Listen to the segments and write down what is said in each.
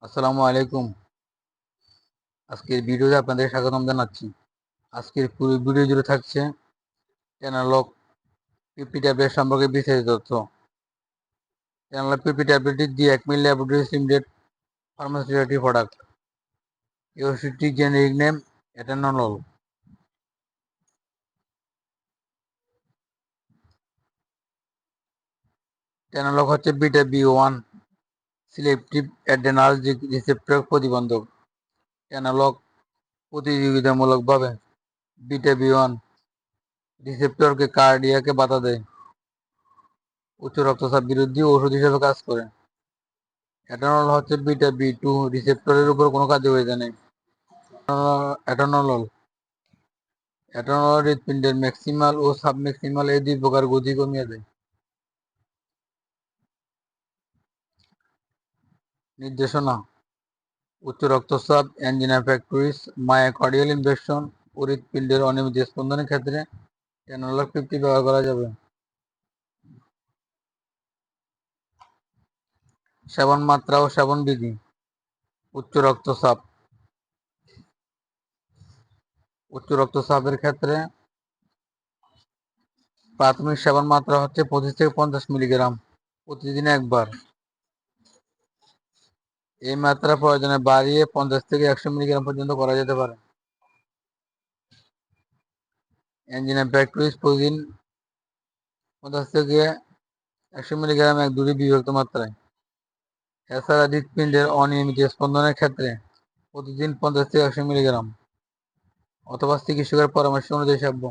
আসসালামু আলাইকুম। আজকের ভিডিওতে আপনাদের স্বাগতম জানাচ্ছি। আজকের পুরো ভিডিও জুড়ে থাকছে টেনালক পিপি ট্যাবলেট সম্পর্কে বিস্তারিত তথ্য। টেনালক পিপি ট্যাবলেটটি দি একমিল ল্যাবরেটরিজ লিমিটেড ফার্মাসিউটিক্যাল প্রোডাক্ট। এই ওষুধটির জেনেরিক নেম এটানল। টেনালক হচ্ছে beta B one selective adrenergic receptor প্রতিবন্ধক। টেনালক প্রতিযোগিতামূলকভাবে বিটা বি1 রিসেপ্টরকে কার্ডিয়াকে বাধা দেয়, উচ্চ রক্তচাপ বিরোধী ওষুধ হিসেবে কাজ করে। এটানল হচ্ছে বিটা বি2 রিসেপ্টরের উপর কোনো কার্যকারিতা নেই। এটানল হৃৎপিণ্ডের ম্যাক্সিমাল ও সাবম্যাক্সিমাল এই দুই প্রকার গতি কমিয়ে দেয়। নির্দেশনা: উচ্চ রক্তচাপ, অ্যাঞ্জিনা পেক্টোরিস, মায়োকার্ডিয়াল ইনফেকশন ও হৃৎপিণ্ডের অনিয়মিত স্পন্দনের ক্ষেত্রে টেনালক 50 ব্যবহার করা যাবে। সেবন মাত্রা ও সেবন বিধি: উচ্চ রক্তচাপের ক্ষেত্রে প্রাথমিক সেবন মাত্রা হচ্ছে 25 থেকে 50 মিলিগ্রাম প্রতিদিন একবার। এই মাত্রা প্রয়োজনে বাড়িয়ে 50 থেকে 100 মিলিগ্রাম পর্যন্ত করা যেতে পারে। অ্যাঞ্জিনা পেক্টোরিস প্রতিদিন 50 থেকে 100 মিলিগ্রাম এক দুটি বিভক্ত মাত্রায়। এছাড়া হৃৎপিণ্ডের অনিয়মিত স্পন্দনের ক্ষেত্রে প্রতিদিন 50 থেকে 100 মিলিগ্রাম অথবা চিকিৎসকের পরামর্শ অনুযায়ী সেব্য।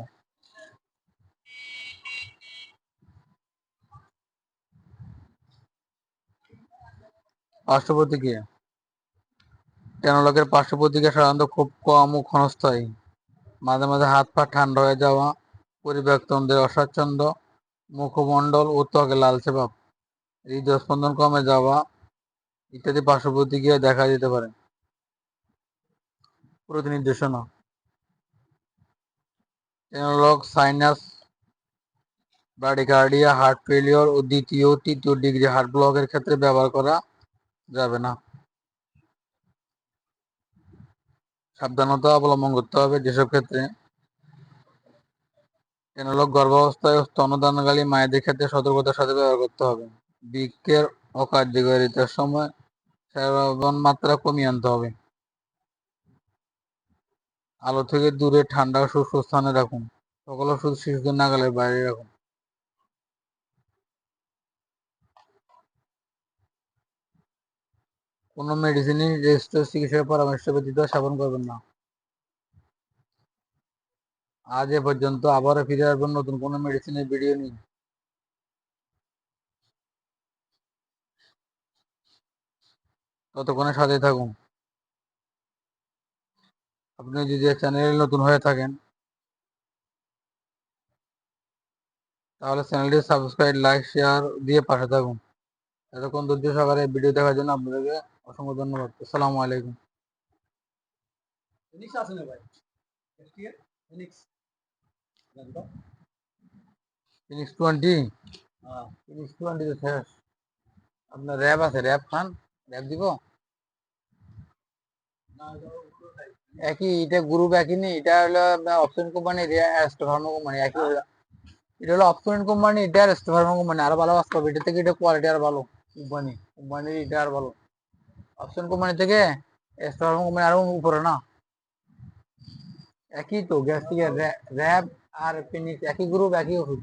পার্শ্ব প্রতিক্রিয়া: টেনালকের পার্শ্ব প্রতিক্রিয়া সাধারণত খুব কম ও ক্ষণস্থায়ী। মাঝে মাঝে হাত পা ঠান্ডা হয়ে যাওয়া, পরিবাহকতন্ত্রের অস্বাচ্ছন্দ্য, মুখমণ্ডল ও ত্বকে লালচে ভাব, হৃদস্পন্দন কমে যাওয়া ইত্যাদি পার্শ্ব প্রতিক্রিয়া দেখা দিতে পারে। প্রতিনির্দেশনা: টেনালক সাইনাস, ব্রাডিকার্ডিয়া, হার্ট ফেলিওর ও দ্বিতীয় ও তৃতীয় ডিগ্রি হার্ট ব্লকের ক্ষেত্রে ব্যবহার করা যাবে না। সাবধানতা অবলম্বন করতে হবে যেসব ক্ষেত্রে টেনালক গর্ভাবস্থায় ও স্তন্যদানকারী মায়েদের ক্ষেত্রে সতর্কতার সাথে ব্যবহার করতে হবে। বৃক্কের অকার্যকারিতার সময় সেবন মাত্রা কমিয়ে আনতে হবে। আলো থেকে দূরে ঠান্ডা ও শুষ্ক স্থানে রাখুন। সকল ওষুধ শিশুদের নাগালের বাইরে রাখুন। কোনো মেডিসিনই রেজিস্টার্ড চিকিৎসকের পরামর্শ ব্যতীত সেবন করবেন না। আজ এ পর্যন্ত। আবারও ফিরে আসবেন নতুন কোনো মেডিসিনের ভিডিও নিয়ে। ততক্ষণে সাথে থাকুন। আপনি যদি চ্যানেলে নতুন হয়ে থাকেন তাহলে চ্যানেলটি সাবস্ক্রাইব, লাইক, শেয়ার দিয়ে পাশে থাকুন। এতক্ষণ ধৈর্য সহকারে ভিডিও দেখার জন্য আপনাদেরকে অসংখ্য ধন্যবাদ। আসসালামু আলাইকুম। ফিনিক্স 20, ফিনিক্স 20 তো শেষ। আপনার র্যাব আছে, র্যাব খান, র্যাব দিব। একই, এটা গ্রুপ একই নেই, এটা হলো অপশন কোম্পানি, ফার্মা কোম্পানি একই হলো। এটা হলো অপশন কোম্পানি, এটা ফার্মা কোম্পানি আরো ভালো কাজ করবে। এটা থেকে এটা কোয়ালিটি আর ভালো। কোম্পানির এটা আর ভালো। অপশন কোম্পানি থেকে ফার্মা কোম্পানি আরো উপরে না। একই তো গ্যাস থেকে র্যাব আর ফিনিক্স একই গ্রুপ, একই ওষুধ।